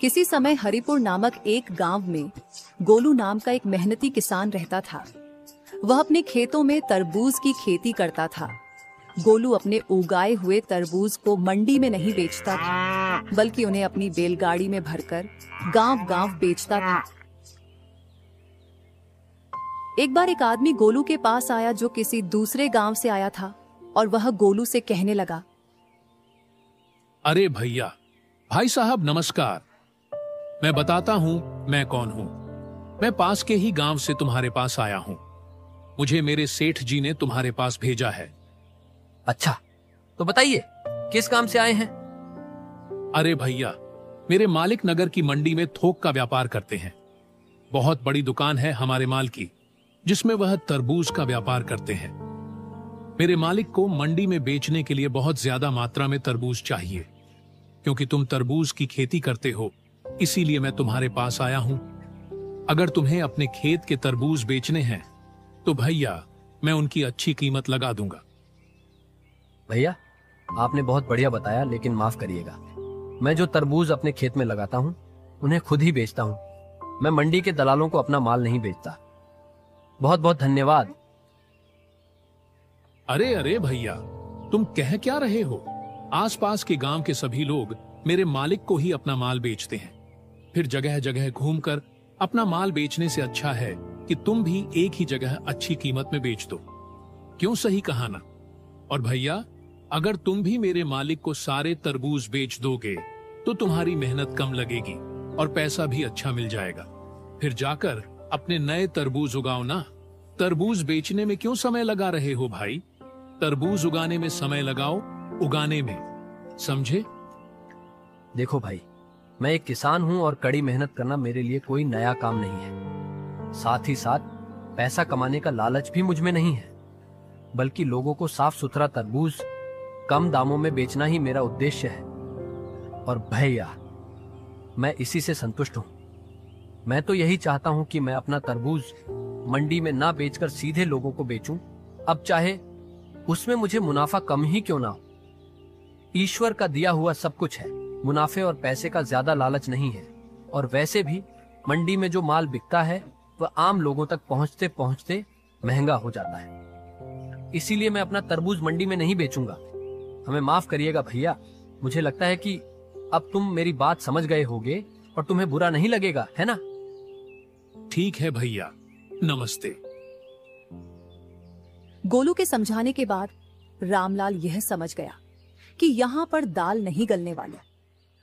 किसी समय हरिपुर नामक एक गांव में गोलू नाम का एक मेहनती किसान रहता था। वह अपने खेतों में तरबूज की खेती करता था। गोलू अपने उगाए हुए तरबूज को मंडी में नहीं बेचता था, बल्कि उन्हें अपनी बैलगाड़ी में भरकर गांव-गांव बेचता था। एक बार एक आदमी गोलू के पास आया जो किसी दूसरे गांव से आया था, और वह गोलू से कहने लगा, अरे भैया, भाई साहब नमस्कार। मैं बताता हूं मैं कौन हूं। मैं पास के ही गांव से तुम्हारे पास आया हूं। मुझे मेरे सेठ जी ने तुम्हारे पास भेजा है। अच्छा, तो बताइए किस काम से आए हैं? अरे भैया, मेरे मालिक नगर की मंडी में थोक का व्यापार करते हैं। बहुत बड़ी दुकान है हमारे माल की, जिसमें वह तरबूज का व्यापार करते हैं। मेरे मालिक को मंडी में बेचने के लिए बहुत ज्यादा मात्रा में तरबूज चाहिए। क्योंकि तुम तरबूज की खेती करते हो, इसीलिए मैं तुम्हारे पास आया हूं। अगर तुम्हें अपने खेत के तरबूज बेचने हैं तो भैया मैं उनकी अच्छी कीमत लगा दूंगा। भैया, आपने बहुत बढ़िया बताया, लेकिन माफ करिएगा, मैं जो तरबूज अपने खेत में लगाता हूँ उन्हें खुद ही बेचता हूँ। मैं मंडी के दलालों को अपना माल नहीं बेचता। बहुत बहुत धन्यवाद। अरे अरे भैया, तुम कह क्या रहे हो? आसपास के गांव के सभी लोग मेरे मालिक को ही अपना माल बेचते हैं। फिर जगह जगह घूमकर अपना माल बेचने से अच्छा है कि तुम भी एक ही जगह अच्छी कीमत में बेच दो। क्यों, सही कहा ना? और भैया, अगर तुम भी मेरे मालिक को सारे तरबूज बेच दोगे तो तुम्हारी मेहनत कम लगेगी और पैसा भी अच्छा मिल जाएगा। फिर जाकर अपने नए तरबूज उगाओ ना। तरबूज बेचने में क्यों समय लगा रहे हो भाई? तरबूज उगाने में समय लगाओ, उगाने में, समझे? देखो भाई, मैं एक किसान हूं और कड़ी मेहनत करना मेरे लिए कोई नया काम नहीं है। साथ ही साथ पैसा कमाने का लालच भी मुझ में नहीं है, बल्कि लोगों को साफ सुथरा तरबूज कम दामों में बेचना ही मेरा उद्देश्य है। और भैया, मैं इसी से संतुष्ट हूं। मैं तो यही चाहता हूं कि मैं अपना तरबूज मंडी में ना बेचकर सीधे लोगों को बेचूं, अब चाहे उसमें मुझे मुनाफा कम ही क्यों ना हो। ईश्वर का दिया हुआ सब कुछ है, मुनाफे और पैसे का ज्यादा लालच नहीं है। और वैसे भी मंडी में जो माल बिकता है वह आम लोगों तक पहुंचते पहुंचते महंगा हो जाता है। इसीलिए मैं अपना तरबूज मंडी में नहीं बेचूंगा। हमें माफ करिएगा भैया, मुझे लगता है कि अब तुम मेरी बात समझ गए होगे और तुम्हें बुरा नहीं लगेगा, है ना? ठीक है भैया, नमस्ते। गोलू के समझाने के बाद रामलाल यह समझ गया कि यहाँ पर दाल नहीं गलने वाली।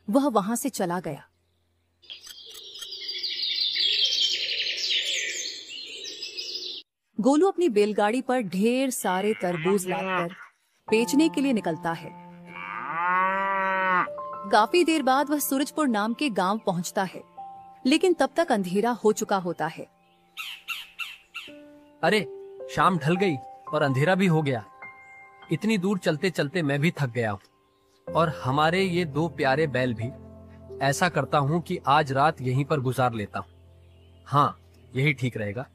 वह वहां से चला गया। गोलू अपनी बैलगाड़ी पर ढेर सारे तरबूज लादकर बेचने के लिए निकलता है। काफी देर बाद वह सूरजपुर नाम के गांव पहुंचता है, लेकिन तब तक अंधेरा हो चुका होता है। अरे, शाम ढल गई और अंधेरा भी हो गया। इतनी दूर चलते चलते मैं भी थक गया हूँ और हमारे ये दो प्यारे बैल भी। ऐसा करता हूँ कि आज रात यहीं पर गुजार लेता हूँ। हाँ, यही ठीक रहेगा।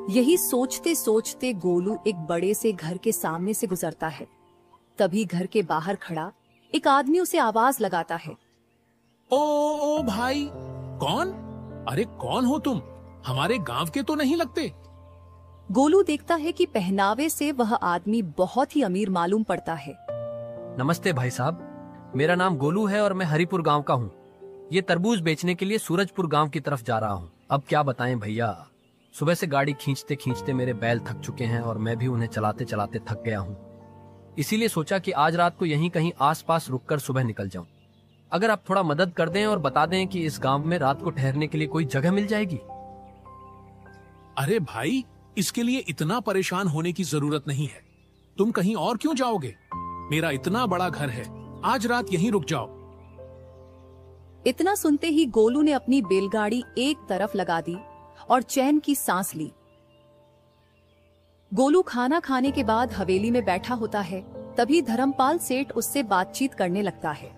यही सोचते सोचते गोलू एक बड़े से घर के सामने से गुजरता है। तभी घर के बाहर खड़ा एक आदमी उसे आवाज लगाता है। ओ भाई, कौन? अरे कौन हो तुम? हमारे गांव के तो नहीं लगते। गोलू देखता है कि पहनावे से वह आदमी बहुत ही अमीर मालूम पड़ता है। नमस्ते भाई साहब, मेरा नाम गोलू है और मैं हरिपुर गांव का हूँ। ये तरबूज बेचने के लिए सूरजपुर गांव की तरफ जा रहा हूँ। अब क्या बताएं भैया, सुबह से गाड़ी खींचते खींचते मेरे बैल थक चुके हैं और मैं भी उन्हें चलाते चलाते थक गया हूँ। इसीलिए सोचा कि आज रात को यहीं कहीं आसपास रुककर सुबह निकल जाऊं। अगर आप थोड़ा मदद कर दें और बता दें कि इस गांव में रात को ठहरने के लिए कोई जगह मिल जाएगी। अरे भाई, इसके लिए इतना परेशान होने की जरूरत नहीं है। तुम कहीं और क्यों जाओगे? मेरा इतना बड़ा घर है, आज रात यहीं रुक जाओ। इतना सुनते ही गोलू ने अपनी बैलगाड़ी एक तरफ लगा दी और चैन की सांस ली। गोलू खाना खाने के बाद हवेली में बैठा होता है। तभी धर्मपाल सेठ उससे बातचीत करने लगता है।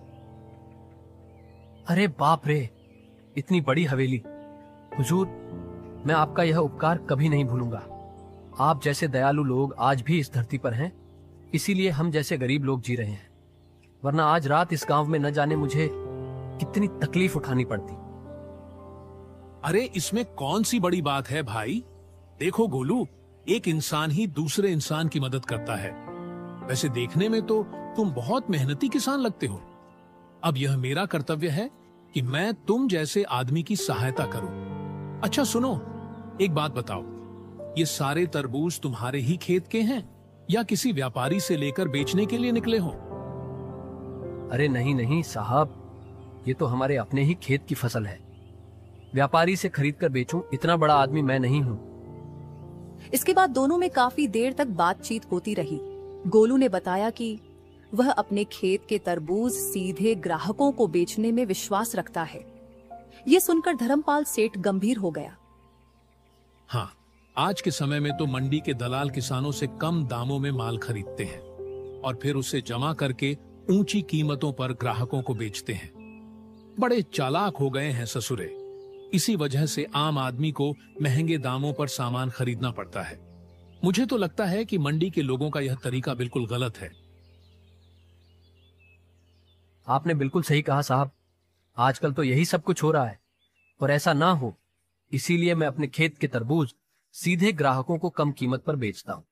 अरे बाप रे, इतनी बड़ी हवेली। हुजूर, मैं आपका यह उपकार कभी नहीं भूलूंगा। आप जैसे दयालु लोग आज भी इस धरती पर हैं, इसीलिए हम जैसे गरीब लोग जी रहे हैं, वरना आज रात इस गांव में न जाने मुझे कितनी तकलीफ उठानी पड़ती। अरे इसमें कौन सी बड़ी बात है भाई। देखो गोलू, एक इंसान ही दूसरे इंसान की मदद करता है। वैसे देखने में तो तुम बहुत मेहनती किसान लगते हो। अब यह मेरा कर्तव्य है कि मैं तुम जैसे आदमी की सहायता करूं। अच्छा सुनो, एक बात बताओ, ये सारे तरबूज तुम्हारे ही खेत के हैं या किसी व्यापारी से लेकर बेचने के लिए निकले हो? अरे नहीं नहीं साहब, ये तो हमारे अपने ही खेत की फसल है। व्यापारी से खरीद कर बेचूं, इतना बड़ा आदमी मैं नहीं हूं। इसके बाद दोनों में काफी देर तक बातचीत होती रही। गोलू ने बताया कि वह अपने खेत के तरबूज सीधे ग्राहकों को बेचने में विश्वास रखता है। ये सुनकर धर्मपाल सेठ गंभीर हो गया। हाँ, आज के समय में तो मंडी के दलाल किसानों से कम दामों में माल खरीदते हैं और फिर उसे जमा करके ऊंची कीमतों पर ग्राहकों को बेचते हैं। बड़े चालाक हो गए हैं ससुरे। इसी वजह से आम आदमी को महंगे दामों पर सामान खरीदना पड़ता है। मुझे तो लगता है कि मंडी के लोगों का यह तरीका बिल्कुल गलत है। आपने बिल्कुल सही कहा साहब, आजकल तो यही सब कुछ हो रहा है और ऐसा ना हो इसीलिए मैं अपने खेत के तरबूज सीधे ग्राहकों को कम कीमत पर बेचता हूँ।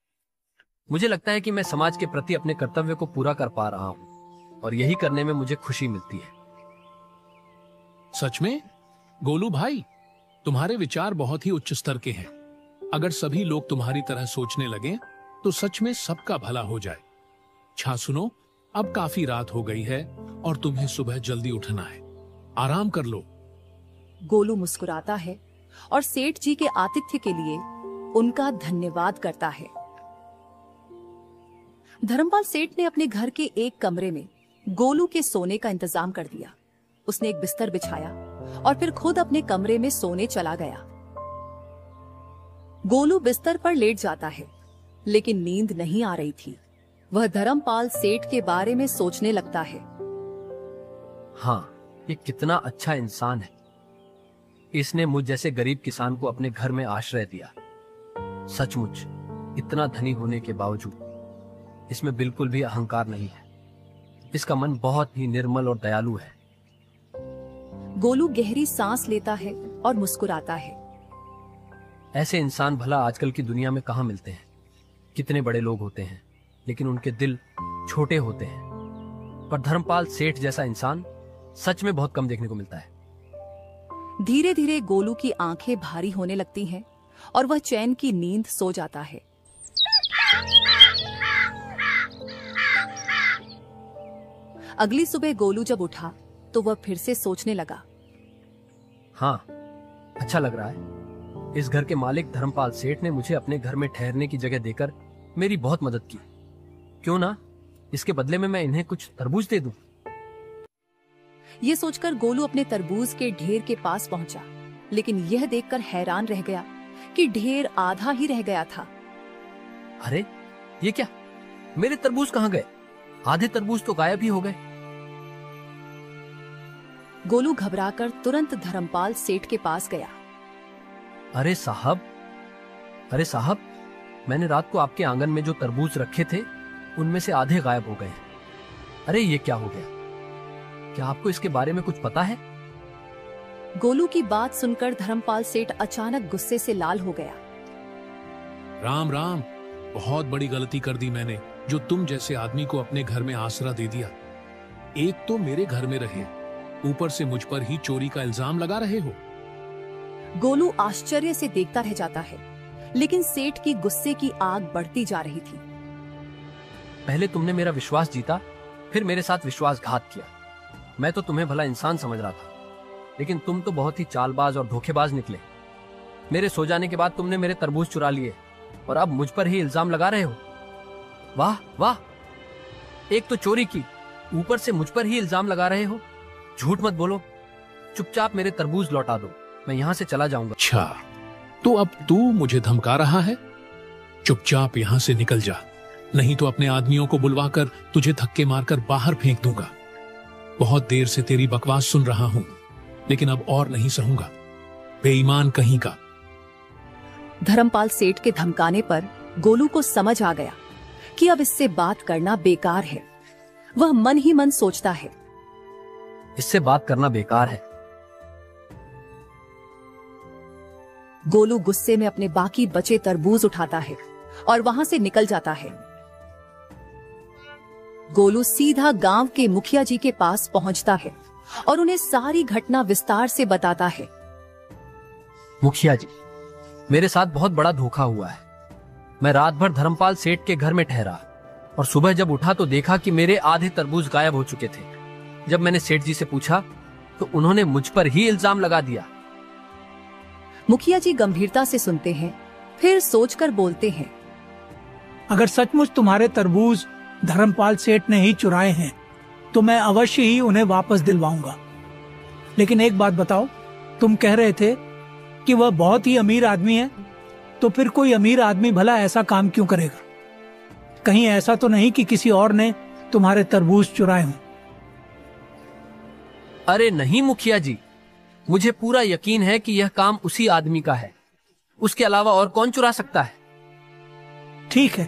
मुझे लगता है कि मैं समाज के प्रति अपने कर्तव्य को पूरा कर पा रहा हूँ और यही करने में मुझे खुशी मिलती है। सच में गोलू भाई, तुम्हारे विचार बहुत ही उच्च स्तर के हैं। अगर सभी लोग तुम्हारी तरह सोचने लगे तो सच में सबका भला हो जाए। अच्छा सुनो, अब काफी रात हो गई है और तुम्हें सुबह जल्दी उठना है। आराम कर लो। गोलू मुस्कुराता है और सेठ जी के आतिथ्य के लिए उनका धन्यवाद करता है। धर्मपाल सेठ ने अपने घर के एक कमरे में गोलू के सोने का इंतजाम कर दिया। उसने एक बिस्तर बिछाया और फिर खुद अपने कमरे में सोने चला गया। गोलू बिस्तर पर लेट जाता है, लेकिन नींद नहीं आ रही थी। वह धर्मपाल सेठ के बारे में सोचने लगता है। हाँ, ये कितना अच्छा इंसान है। इसने मुझ जैसे गरीब किसान को अपने घर में आश्रय दिया। सचमुच इतना धनी होने के बावजूद इसमें बिल्कुल भी अहंकार नहीं है। इसका मन बहुत ही निर्मल और दयालु है। गोलू गहरी सांस लेता है और मुस्कुराता है। ऐसे इंसान भला आजकल की दुनिया में कहाँ मिलते हैं। कितने बड़े लोग होते हैं लेकिन उनके दिल छोटे होते हैं। पर धर्मपाल सेठ जैसा इंसान सच में बहुत कम देखने को मिलता है। धीरे धीरे गोलू की आंखें भारी होने लगती हैं और वह चैन की नींद सो जाता है। अगली सुबह गोलू जब उठा तो वह फिर से सोचने लगा। हाँ, अच्छा लग रहा है। इस घर के मालिक धर्मपाल सेठ ने मुझे अपने घर में ठहरने की जगह देकर मेरी बहुत मदद की। क्यों ना इसके बदले में मैं इन्हें कुछ तरबूज दे दूं। ये सोचकर गोलू अपने तरबूज के ढेर के पास पहुंचा, लेकिन यह देखकर हैरान रह गया कि ढेर आधा ही रह गया था। अरे ये क्या, मेरे तरबूज कहाँ गए? आधे तरबूज तो गायब ही हो गए। गोलू घबराकर तुरंत धर्मपाल सेठ के पास गया। अरे साहब, मैंने रात को आपके आंगन में जो तरबूज रखे थे उनमें से आधे गायब हो गए। अरे ये क्या हो गया? क्या आपको इसके बारे में कुछ पता है? गोलू की बात सुनकर धर्मपाल सेठ अचानक गुस्से से लाल हो गया। राम राम, बहुत बड़ी गलती कर दी मैंने जो तुम जैसे आदमी को अपने घर में आसरा दे दिया। एक तो मेरे घर में रहे, ऊपर से मुझ पर ही चोरी का इल्जाम लगा रहे हो। गोलू आश्चर्य से देखता रह जाता है, लेकिन सेठ की गुस्से की आग बढ़ती जा रही थी। पहले तुमने मेरा विश्वास जीता, फिर मेरे साथ विश्वासघात किया। मैं तो तुम्हें भला इंसान समझ रहा था, लेकिन तुम तो बहुत ही चालबाज और धोखेबाज निकले। मेरे सो जाने के बाद तुमने मेरे तरबूज चुरा लिए और अब मुझ पर ही इल्जाम लगा रहे हो। वाह वाह, एक तो चोरी की, ऊपर से मुझ पर ही इल्जाम लगा रहे हो। झूठ मत बोलो, चुपचाप मेरे तरबूज लौटा दो, मैं यहाँ से चला जाऊंगा। अच्छा, तो अब तू मुझे धमका रहा है? चुपचाप यहाँ से निकल जा, नहीं तो अपने आदमियों को बुलवाकर तुझे धक्के मारकर बाहर फेंक दूंगा। बहुत देर से तेरी बकवास सुन रहा हूं, लेकिन अब और नहीं सहूंगा। बेईमान कहीं का। धर्मपाल सेठ के धमकाने पर गोलू को समझ आ गया कि अब इससे बात करना बेकार है। वह मन ही मन सोचता है, इससे बात करना बेकार है। गोलू गुस्से में अपने बाकी बचे तरबूज उठाता है और वहां से निकल जाता है। गोलू सीधा गांव के मुखिया जी के पास पहुंचता है और उन्हें सारी घटना विस्तार से बताता है। मुखिया जी, मेरे साथ बहुत बड़ा धोखा हुआ है। मैं रात भर धर्मपाल सेठ के घर में ठहरा और सुबह जब उठा तो देखा कि मेरे आधे तरबूज गायब हो चुके थे। जब मैंने सेठ जी से पूछा तो उन्होंने मुझ पर ही इल्जाम लगा दिया। मुखिया जी गंभीरता से सुनते हैं, फिर सोचकर बोलते हैं, अगर सचमुच तुम्हारे तरबूज धर्मपाल सेठ ने ही चुराए हैं तो मैं अवश्य ही उन्हें वापस दिलवाऊंगा। लेकिन एक बात बताओ, तुम कह रहे थे कि वह बहुत ही अमीर आदमी है, तो फिर कोई अमीर आदमी भला ऐसा काम क्यों करेगा? कहीं ऐसा तो नहीं कि किसी और ने तुम्हारे तरबूज चुराए हों? अरे नहीं मुखिया जी, मुझे पूरा यकीन है कि यह काम उसी आदमी का है। उसके अलावा और कौन चुरा सकता है? ठीक है,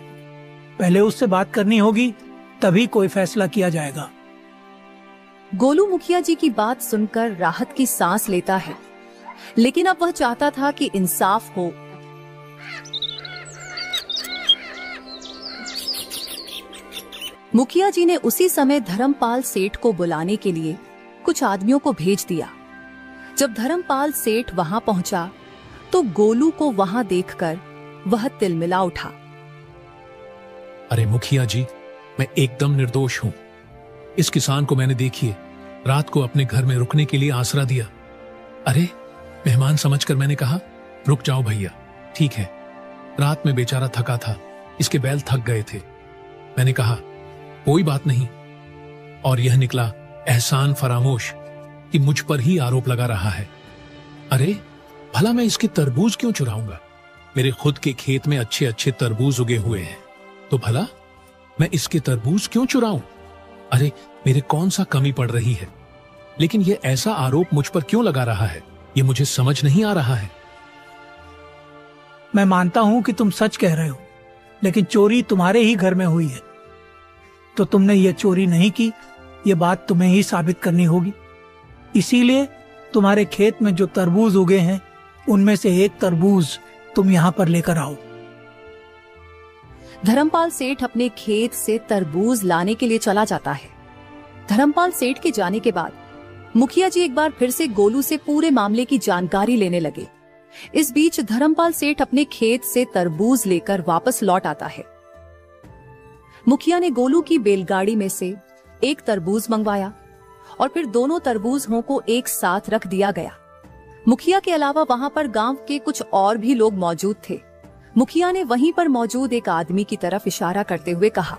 पहले उससे बात करनी होगी, तभी कोई फैसला किया जाएगा। गोलू मुखिया जी की बात सुनकर राहत की सांस लेता है, लेकिन अब वह चाहता था कि इंसाफ हो। मुखिया जी ने उसी समय धर्मपाल सेठ को बुलाने के लिए कुछ आदमियों को भेज दिया। जब धर्मपाल सेठ वहां पहुंचा तो गोलू को वहां देखकर वह तिलमिला उठा। अरे मुखिया जी, मैं एकदम निर्दोष हूं। इस किसान को मैंने देखिए रात को अपने घर में रुकने के लिए आसरा दिया। अरे मेहमान समझकर मैंने कहा, रुक जाओ भैया, ठीक है। रात में बेचारा थका था, इसके बैल थक गए थे। मैंने कहा कोई बात नहीं, और यह निकला एहसान फरामोश कि मुझ पर ही आरोप लगा रहा है। अरे भला मैं इसके तरबूज क्यों चुराऊंगा? मेरे खुद के खेत में अच्छे अच्छे तरबूज उगे हुए हैं, तो भला मैं इसके तरबूज क्यों चुराऊं? अरे मेरे कौन सा कमी पड़ रही है? लेकिन यह ऐसा आरोप मुझ पर क्यों लगा रहा है, यह मुझे समझ नहीं आ रहा है। मैं मानता हूं कि तुम सच कह रहे हो, लेकिन चोरी तुम्हारे ही घर में हुई है, तो तुमने ये चोरी नहीं की, ये बात तुम्हें ही साबित करनी होगी। इसीलिए तुम्हारे खेत में जो तरबूज उगे हैं, उनमें से एक तरबूज तुम यहाँ पर लेकर आओ। धर्मपाल सेठ अपने खेत से तरबूज लाने के लिए चला जाता है। धर्मपाल सेठ के जाने के बाद मुखिया जी एक बार फिर से गोलू से पूरे मामले की जानकारी लेने लगे। इस बीच धर्मपाल सेठ अपने खेत से तरबूज लेकर वापस लौट आता है। मुखिया ने गोलू की बैलगाड़ी में से एक तरबूज मंगवाया और फिर दोनों तरबूजों को एक साथ रख दिया गया। मुखिया के अलावा वहां पर गांव के कुछ और भी लोग मौजूद थे। मुखिया ने वहीं पर मौजूद एक आदमी की तरफ इशारा करते हुए कहा,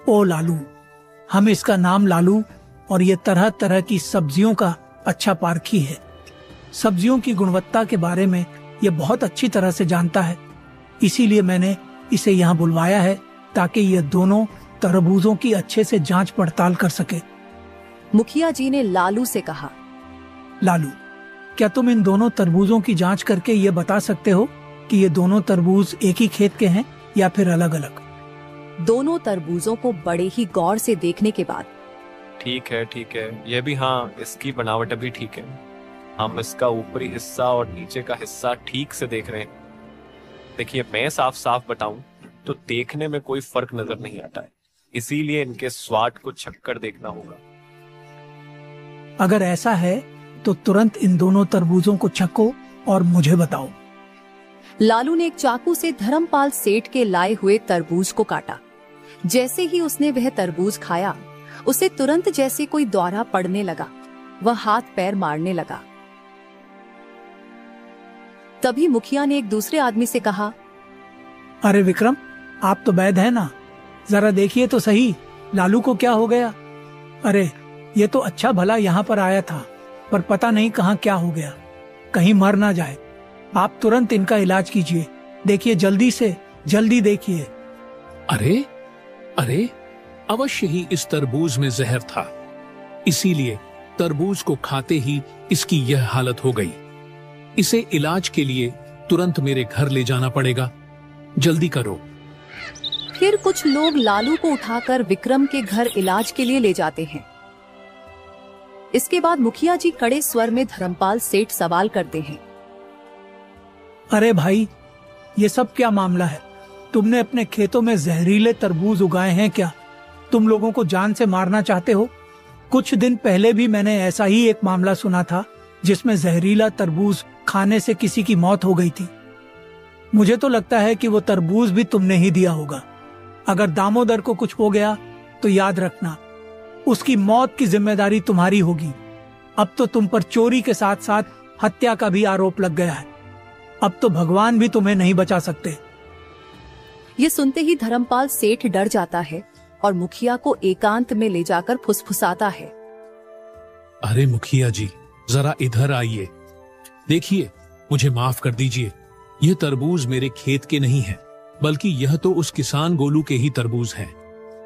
ओ लालू, हम इसका नाम लालू और ये तरह तरह की सब्जियों का अच्छा पारखी है। सब्जियों की गुणवत्ता के बारे में ये बहुत अच्छी तरह से जानता है, इसीलिए मैंने इसे यहाँ बुलवाया है ताकि ये दोनों तरबूजों की अच्छे से जांच पड़ताल कर सके। मुखिया जी ने लालू से कहा, लालू, क्या तुम इन दोनों तरबूजों की जांच करके ये बता सकते हो कि ये दोनों तरबूज एक ही खेत के हैं या फिर अलग अलग? दोनों तरबूजों को बड़े ही गौर से देखने के बाद, ठीक है, ये भी हाँ, इसकी बनावट भी ठीक है। हम इसका ऊपरी हिस्सा और नीचे का हिस्सा ठीक से देख रहे हैं। देखिए, मैं साफ साफ बताऊं तो देखने में कोई फर्क नजर नहीं आता है, इसीलिए इनके स्वाद को छक्कर देखना होगा। अगर ऐसा है तो तुरंत इन दोनों तरबूजों को छको और मुझे बताओ। लालू ने एक चाकू से धर्मपाल सेठ के लाए हुए तरबूज को काटा। जैसे ही उसने वह तरबूज खाया, उसे तुरंत जैसे कोई दौरा पड़ने लगा, वह हाथ पैर मारने लगा। तभी मुखिया ने एक दूसरे आदमी से कहा, अरे विक्रम, आप तो वैद्य हैं ना, जरा देखिए तो सही, लालू को क्या हो गया? अरे ये तो अच्छा भला यहाँ पर आया था, पर पता नहीं कहाँ क्या हो गया, कहीं मर ना जाए। आप तुरंत इनका इलाज कीजिए, देखिए जल्दी से, जल्दी देखिए। अरे अरे, अवश्य ही इस तरबूज में जहर था, इसीलिए तरबूज को खाते ही इसकी यह हालत हो गई। इसे इलाज के लिए तुरंत मेरे घर ले जाना पड़ेगा, जल्दी करो। फिर कुछ लोग लालू को उठाकर विक्रम के घर इलाज के लिए ले जाते हैं। इसके बाद मुखिया जी कड़े स्वर में धर्मपाल सेठ सवाल करते हैं। अरे भाई, ये सब क्या मामला है? तुमने अपने खेतों में जहरीले तरबूज उगाए हैं क्या? तुम लोगों को जान से मारना चाहते हो? कुछ दिन पहले भी मैंने ऐसा ही एक मामला सुना था जिसमें जहरीला तरबूज खाने से किसी की मौत हो गई थी। मुझे तो लगता है कि वो तरबूज भी तुमने ही दिया होगा। अगर दामोदर को कुछ हो गया तो याद रखना, उसकी मौत की जिम्मेदारी तुम्हारी होगी। अब तो तुम पर चोरी के साथ साथ हत्या का भी आरोप लग गया है। अब तो भगवान भी तुम्हें नहीं बचा सकते। ये सुनते ही धर्मपाल सेठ डर जाता है और मुखिया को एकांत में ले जाकर फुसफुसाता है। अरे मुखिया जी, जरा इधर आइए। देखिए, मुझे माफ कर दीजिए। ये तरबूज मेरे खेत के नहीं है, बल्कि यह तो उस किसान गोलू के ही तरबूज हैं।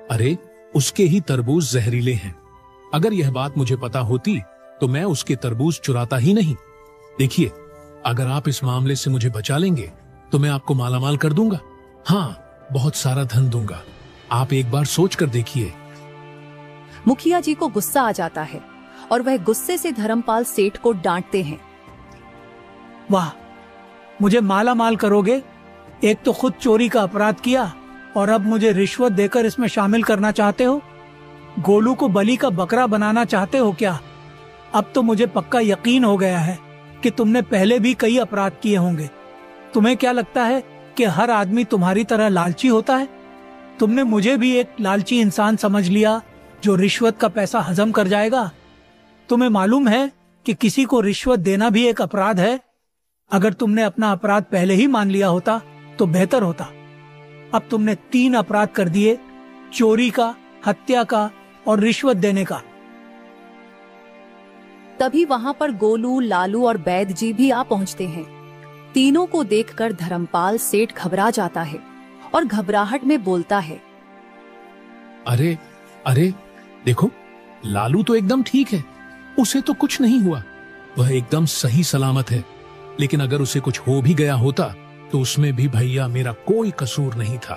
अरे, उसके ही तरबूज जहरीले हैं। अगर यह बात मुझे पता होती तो मैं उसके तरबूज चुराता ही नहीं। देखिए, अगर आप इस मामले से मुझे बचा लेंगे तो मैं आपको मालामाल कर दूंगा। हाँ, बहुत सारा धन दूंगा। आप एक बार सोच कर देखिए। मुखिया जी को गुस्सा आ जाता है और वह गुस्से से धर्मपाल सेठ को डांटते हैं। वाह, मुझे माला माल करोगे? एक तो खुद चोरी का अपराध किया और अब मुझे रिश्वत देकर इसमें शामिल करना चाहते हो? गोलू को बलि का बकरा बनाना चाहते हो क्या? अब तो मुझे पक्का यकीन हो गया है कि तुमने पहले भी कई अपराध किए होंगे। तुम्हें क्या लगता है कि हर आदमी तुम्हारी तरह लालची होता है? तुमने मुझे भी एक लालची इंसान समझ लिया जो रिश्वत का पैसा हजम कर जाएगा। तुम्हें मालूम है कि किसी को रिश्वत देना भी एक अपराध है। अगर तुमने अपना अपराध पहले ही मान लिया होता तो बेहतर होता। अब तुमने 3 अपराध कर दिए, चोरी का, हत्या का और रिश्वत देने का। तभी वहां पर गोलू, लालू और बैद जी भी आ पहुंचते हैं। तीनों को देखकर धर्मपाल सेठ घबरा जाता है और घबराहट में बोलता है। अरे अरे, देखो, लालू तो एकदम ठीक है, उसे तो कुछ नहीं हुआ, वह एकदम सही सलामत है। लेकिन अगर उसे कुछ हो भी गया होता तो उसमें भी भैया मेरा कोई कसूर नहीं था,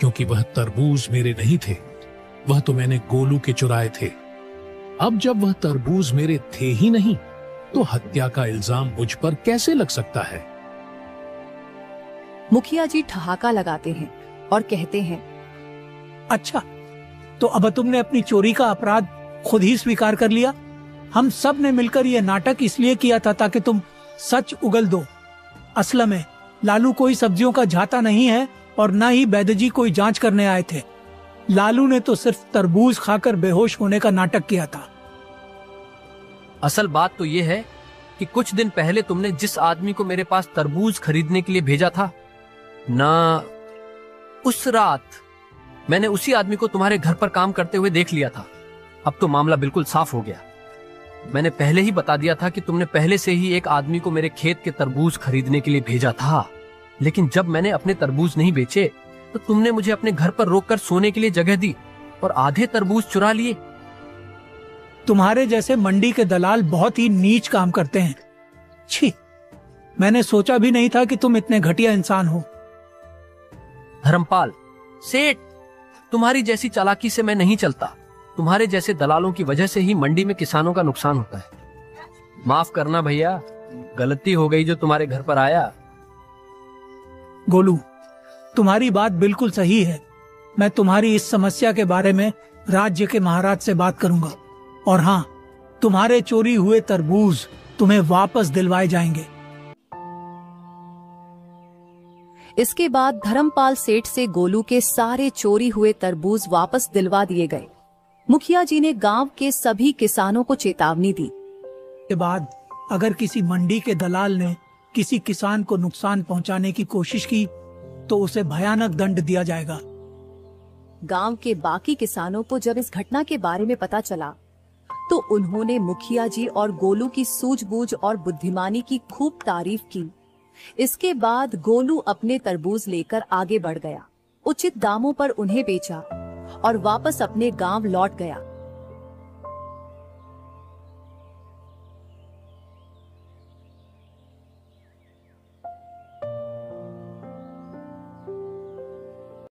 क्योंकि वह तरबूज मेरे नहीं थे, वह तो मैंने गोलू के चुराए थे। अब जब वह तरबूज मेरे थे ही नहीं तो हत्या का इल्जाम मुझ पर कैसे लग सकता है? मुखिया जी ठहाका लगाते हैं और कहते हैं, अच्छा, तो अब तुमने अपनी चोरी का अपराध खुद ही स्वीकार कर लिया। हम सब ने मिलकर यह नाटक इसलिए किया था ताकि तुम सच उगल दो। असल में लालू कोई सब्जियों का झाता नहीं है और न ही बैदजी कोई जांच करने आए थे। लालू ने तो सिर्फ तरबूज खाकर बेहोश होने का नाटक किया था। असल बात तो ये है कि कुछ दिन पहले तुमने जिस आदमी को मेरे पास तरबूज खरीदने के लिए भेजा था ना, उस रात मैंने उसी आदमी को तुम्हारे घर पर काम करते हुए देख लिया था। अब तो मामला बिल्कुल साफ हो गया। मैंने पहले ही बता दिया था कि तुमने पहले से ही एक आदमी को मेरे खेत के तरबूज खरीदने के लिए भेजा था, लेकिन जब मैंने अपने तरबूज नहीं बेचे तो तुमने मुझे अपने घर पर रोककर सोने के लिए जगह दी और आधे तरबूज चुरा लिए। तुम्हारे जैसे मंडी के दलाल बहुत ही नीच काम करते हैं। छी, मैंने सोचा भी नहीं था कि तुम इतने घटिया इंसान हो। धर्मपाल सेठ, तुम्हारी जैसी चालाकी से मैं नहीं चलता। तुम्हारे जैसे दलालों की वजह से ही मंडी में किसानों का नुकसान होता है। माफ करना भैया, गलती हो गई जो तुम्हारे घर पर आया। गोलू, तुम्हारी बात बिल्कुल सही है। मैं तुम्हारी इस समस्या के बारे में राज्य के महाराज से बात करूंगा और हाँ, तुम्हारे चोरी हुए तरबूज तुम्हें वापस दिलवाए जाएंगे। इसके बाद धर्मपाल सेठ से गोलू के सारे चोरी हुए तरबूज वापस दिलवा दिए गए। मुखिया जी ने गांव के सभी किसानों को चेतावनी दी। के बाद अगर किसी मंडी के दलाल ने किसी किसान को नुकसान पहुंचाने की कोशिश की तो उसे भयानक दंड दिया जाएगा। गांव के बाकी किसानों को जब इस घटना के बारे में पता चला तो उन्होंने मुखिया जी और गोलू की सूझबूझ और बुद्धिमानी की खूब तारीफ की। इसके बाद गोलू अपने तरबूज लेकर आगे बढ़ गया, उचित दामों पर उन्हें बेचा और वापस अपने गांव लौट गया।